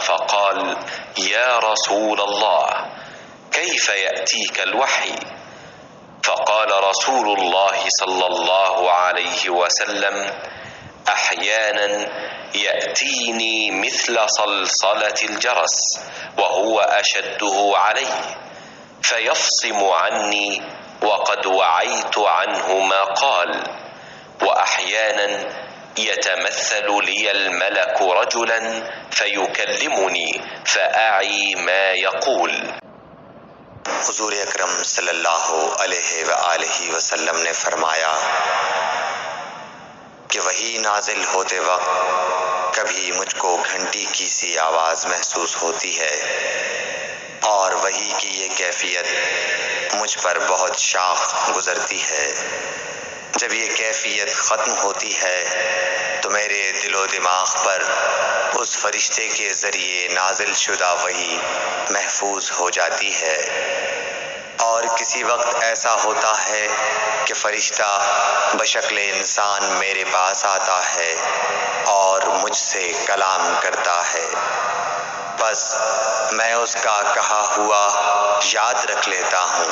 فقال: يا رسول الله، كيف يأتيك الوحي؟ فقال رسول الله صلى الله عليه وسلم: أحيانا يأتيني مثل صلصلة الجرس وهو أشده علي، فيفصم عني وقد وعيت عنه ما قال، وأحيانا يتمثل لي الملك رجلا فيكلمني فأعي ما يقول। हुजूर अकरम सल्लल्लाहु अलैहि वआलिहि वसल्लम ने फरमाया कि वही नाजिल होते वक्त कभी मुझको घंटी की सी आवाज़ महसूस होती है और वही की ये कैफियत मुझ पर बहुत शाख गुजरती है। जब ये कैफियत ख़त्म होती है तो मेरे दिलो दिमाग पर उस फरिश्ते के ज़रिए नाजिल शुदा वही महफूज हो जाती है। और किसी वक्त ऐसा होता है कि फरिश्ता बशक्ल इंसान मेरे पास आता है और मुझसे कलाम करता है, बस मैं उसका कहा हुआ याद रख लेता हूँ